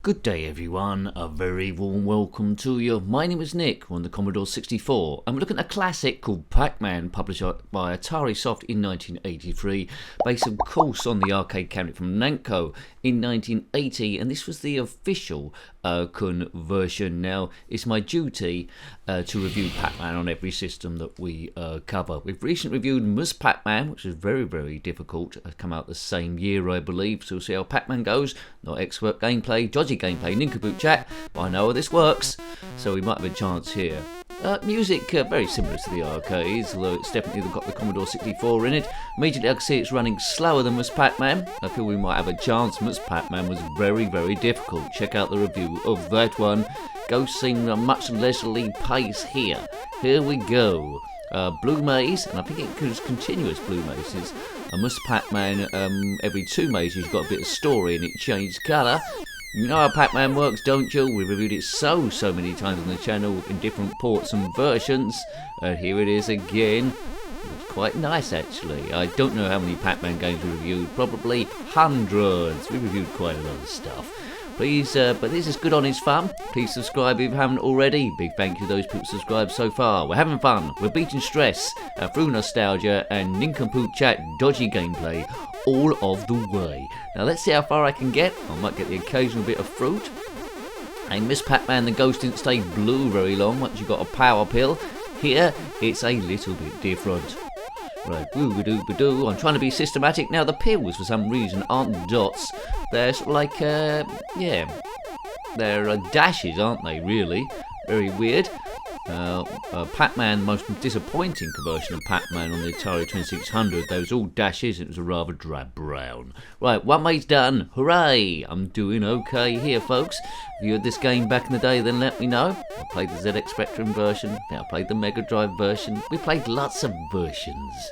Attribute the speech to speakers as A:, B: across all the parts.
A: Good day everyone, a very warm welcome to you. My name is Nick, on the Commodore 64. I'm looking at a classic called Pac-Man, published by Atarisoft in 1983, based of course on the arcade cabinet from NAMCO in 1980, and this was the official conversion. Now, it's my duty to review Pac-Man on every system that we cover. We've recently reviewed Mus Pac-Man, which is very, very difficult. It's come out the same year, I believe, so we'll see how Pac-Man goes. Not expert gameplay, dodgy gameplay, nincompoop chat, but I know how this works, so we might have a chance here. Music very similar to the arcades, although it's definitely got the Commodore 64 in it. Immediately I can see it's running slower than Mus Pac-Man. I feel we might have a chance. Mus Pac-Man was very, very difficult. Check out the review of that one. Go sing a much leisurely pace here. Here we go. Blue Maze, and I think it was continuous Blue Mazes. Mus Pac-Man, every 2 mazes you've got a bit of story and it changed colour. You know how Pac-Man works, don't you? We've reviewed it so many times on the channel in different ports and versions. And here it is again. It's quite nice, actually. I don't know how many Pac-Man games we reviewed. Probably hundreds. We reviewed quite a lot of stuff. Please, but this is good honest fun. Please subscribe if you haven't already. Big thank you to those people subscribed so far. We're having fun. We're beating stress through nostalgia and nincompoop chat, dodgy gameplay, all of the way. Now let's see how far I can get. I might get the occasional bit of fruit. And Mus Pac-Man, the ghost didn't stay blue very long once you got a power pill. Here, it's a little bit different. Right, woo-ba-doo-ba-doo. I'm trying to be systematic. Now, the pills, for some reason, aren't dots. They're sort of like, yeah, they're dashes, aren't they, really? Very weird. Pac-Man, the most disappointing conversion of Pac-Man on the Atari 2600. They was all dashes. It was a rather drab brown. Right, one maze done. Hooray! I'm doing okay here, folks. If you had this game back in the day, then let me know. I played the ZX Spectrum version. Now I played the Mega Drive version. We played lots of versions.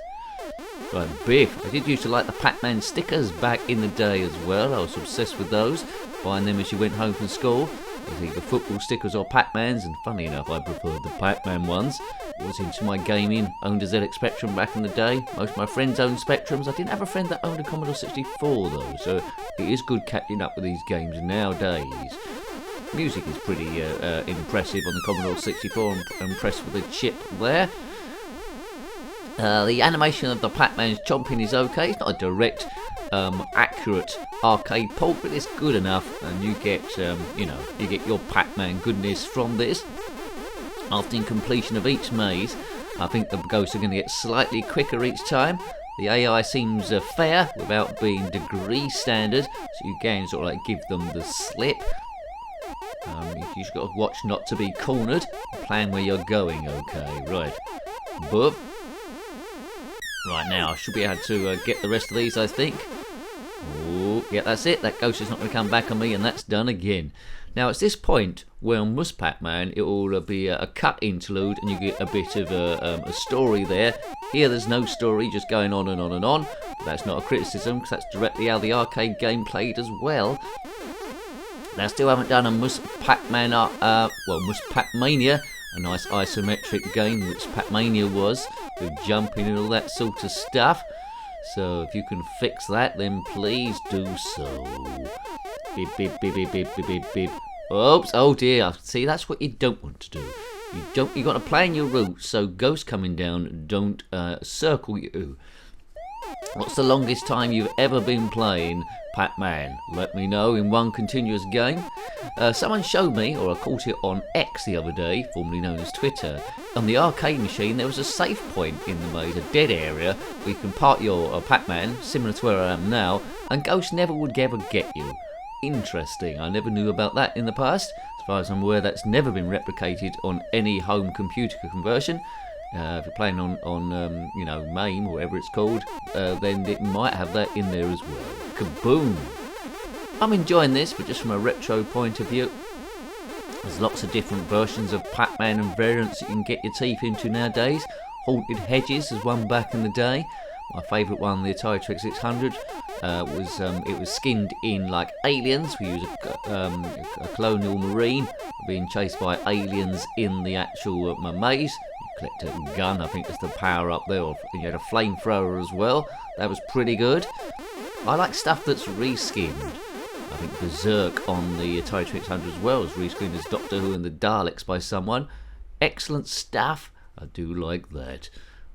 A: Right, Biff. I did used to like the Pac-Man stickers back in the day as well. I was obsessed with those. Buying them as you went home from school. Either football stickers or Pac-Mans, and funny enough, I preferred the Pac-Man ones. I was into my gaming, owned a ZX Spectrum back in the day. Most of my friends owned Spectrums. I didn't have a friend that owned a Commodore 64 though, so it is good catching up with these games nowadays. Music is pretty impressive on the Commodore 64. I'm impressed with the chip there. The animation of the Pac-Man's chomping is okay. It's not a direct, accurate arcade port, but it's good enough, and you get, you get your Pac-Man goodness from this. After completion of each maze, I think the ghosts are going to get slightly quicker each time. The AI seems fair without being degree standard, so you can sort of like give them the slip. You've just got to watch not to be cornered. Plan where you're going, okay, right. But right now, I should be able to get the rest of these, I think. Oh, yeah, that's it. That ghost is not going to come back on me, and that's done again. Now, it's this point where on Mus Pac-Man, it will be a cut interlude, and you get a bit of a story there. Here, there's no story, just going on and on and on. But that's not a criticism, because that's directly how the arcade game played as well. Now, still haven't done a Mus Pac-Man, Mus Pac-Mania, a nice isometric game, which Pac-Mania was, with jumping and all that sort of stuff. So if you can fix that, then please do so. Beep, beep, beep, beep, beep, beep, beep, beep. Oops, oh dear. See, that's what you don't want to do. You got to plan your route so ghosts coming down don't circle you. What's the longest time you've ever been playing Pac-Man? Let me know in one continuous game. Someone showed me, or I caught it on X the other day, formerly known as Twitter. On the arcade machine, there was a safe point in the maze, a dead area, where you can park your Pac-Man, similar to where I am now, and ghosts never would ever get you. Interesting. I never knew about that in the past. As far as I'm aware, that's never been replicated on any home computer conversion. If you're playing on MAME or whatever it's called, then it might have that in there as well. Kaboom! I'm enjoying this, but just from a retro point of view. There's lots of different versions of Pac-Man and variants that you can get your teeth into nowadays. Haunted Hedges is one back in the day. My favourite one, the Atari 2600, it was skinned in like aliens. We use a colonial marine being chased by aliens in the actual maze. You collect a gun, I think that's the power up there. Or you had a flamethrower as well. That was pretty good. I like stuff that's reskinned. I think Berserk on the Atari 2600 as well, as rescreened as Doctor Who and the Daleks by someone. Excellent stuff. I do like that.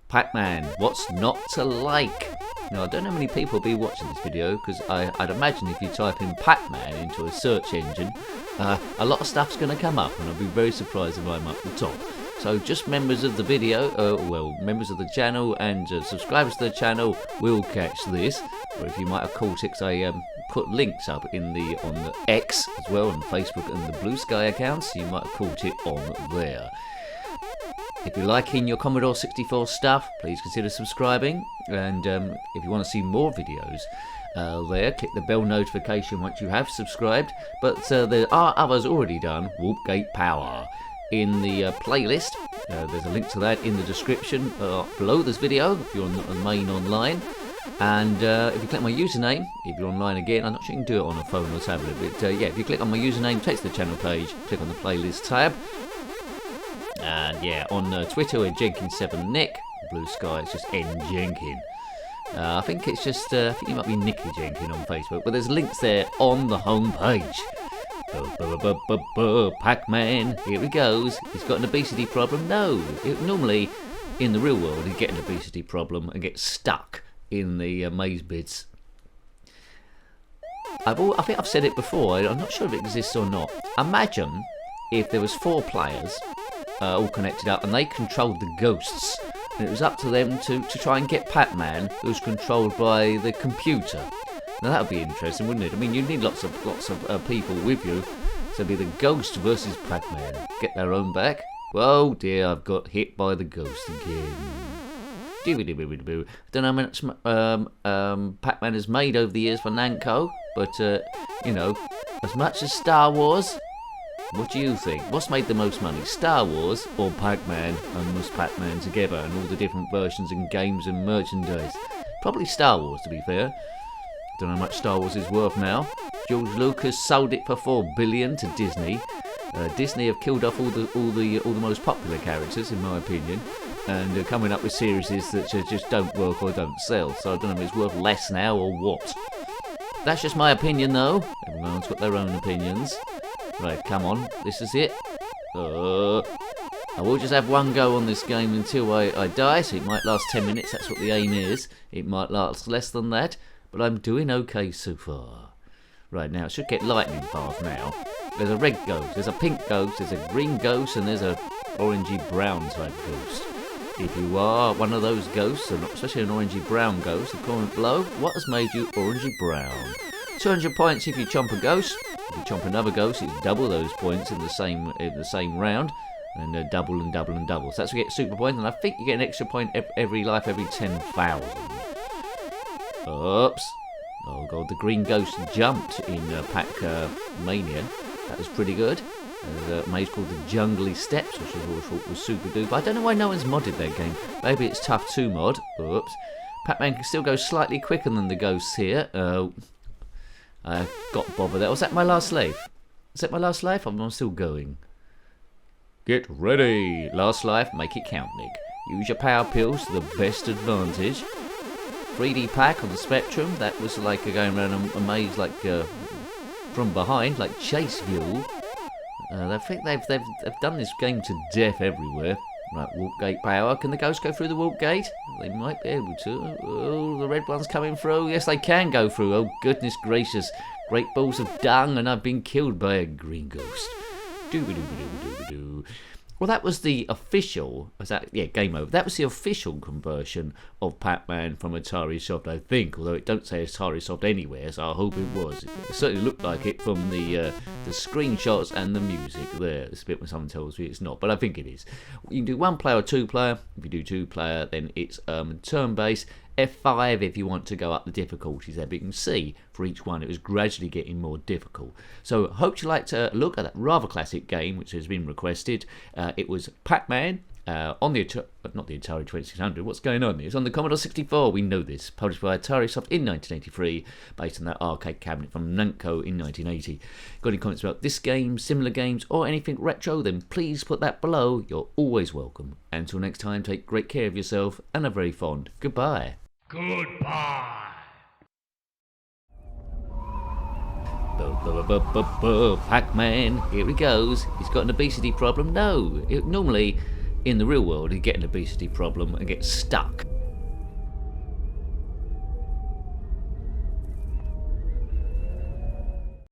A: Pac-Man, what's not to like? Now, I don't know how many people will be watching this video, because I'd imagine if you type in Pac-Man into a search engine, a lot of stuff's going to come up, and I'll be very surprised if I'm up the top. So just members of the video, members of the channel and subscribers to the channel will catch this. Or if you might have caught it, 'cause I put links up on the X as well, on Facebook and the Blue Sky accounts, so you might have caught it on there. If you're liking your Commodore 64 stuff, please consider subscribing. And if you want to see more videos there, click the bell notification once you have subscribed. But there are others already done. Warpgate Power. In the playlist, there's a link to that in the description below this video if you're on the main online. And if you click my username, if you're online again, I'm not sure you can do it on a phone or tablet, but yeah, if you click on my username, it takes the channel page, click on the playlist tab. And yeah, on Twitter we're Jenkins7Nick, Blue Sky it's just Njenkin. I think it's just, I think you might be Nicky Jenkin on Facebook, but there's links there on the home page. Pac-Man, here he goes. He's got an obesity problem. No, normally in the real world he'd get an obesity problem and get stuck in the maze bits. I think I've said it before, I'm not sure if it exists or not. Imagine if there was 4 players all connected up and they controlled the ghosts, and it was up to them to try and get Pac-Man, who's controlled by the computer. Now that would be interesting, wouldn't it? I mean, you'd need lots of people with you. So it'd be the ghost versus Pac-Man. Get their own back. Oh dear, I've got hit by the ghost again. I don't know how much Pac-Man has made over the years for NAMCO, but you know, as much as Star Wars, what do you think? What's made the most money, Star Wars or Pac-Man and most Pac-Man together and all the different versions and games and merchandise? Probably Star Wars, to be fair. Don't know how much Star Wars is worth now. George Lucas sold it for $4 billion to Disney. Disney have killed off all the most popular characters, in my opinion, and coming up with series that just don't work or don't sell. So I don't know if it's worth less now or what. That's just my opinion, though. Everyone's got their own opinions. Right, come on, this is it. I will just have one go on this game until I die, so it might last 10 minutes. That's what the aim is. It might last less than that. But I'm doing okay so far. Right, now it should get lightning fast now. There's a red ghost, there's a pink ghost, there's a green ghost, and there's a orangey brown type ghost. If you are one of those ghosts, and especially an orangey brown ghost, comment below what has made you orangey brown. 200 points if you chomp a ghost. If you chomp another ghost, it's double those points in the same round. And double and double and double. So that's where you get super points, and I think you get an extra point every 10,000. Oops. Oh god, the green ghost jumped in Pac-Mania. That was pretty good. There's a maze called the Jungly Steps, which I always thought was super duper. I don't know why no one's modded that game. Maybe it's tough to mod. Oops. Pac-Man can still go slightly quicker than the ghosts here. I got bothered there. Was that my last life? Is that my last life? I'm still going. Get ready! Last life, make it count, Nick. Use your power pills to the best advantage. 3D pack on the Spectrum, that was like going around a maze like from behind, like chase view. I think they've done this game to death everywhere. Right, warp gate power. Can the ghosts go through the warp gate? They might be able to. Oh, the red one's coming through. Yes, they can go through. Oh, goodness gracious. Great balls of dung, and I've been killed by a green ghost. Doo-ba-doo-ba-doo-ba-doo-ba-doo. Well, that was the official, game over. That was the official conversion of Pac-Man from Atarisoft, I think, although it don't say Atarisoft anywhere, so I hope it was. It certainly looked like it from the screenshots and the music there. It's a bit when someone tells me it's not, but I think it is. You can do 1 player or 2 player. If you do 2 player, then it's turn-based. F5 if you want to go up the difficulties there, but you can see for each one it was gradually getting more difficult. So hope you like to look at that rather classic game which has been requested. It was Pac-Man on the not the Atari 2600. What's going on? It was on the Commodore 64. We know this. Published by Atarisoft in 1983, based on that arcade cabinet from NAMCO in 1980. Got any comments about this game, similar games, or anything retro? Then please put that below. You're always welcome. Until next time, take great care of yourself and a very fond goodbye.
B: Goodbye.
A: Pac-Man, here he goes. He's got an obesity problem. No, normally in the real world he'd get an obesity problem and get stuck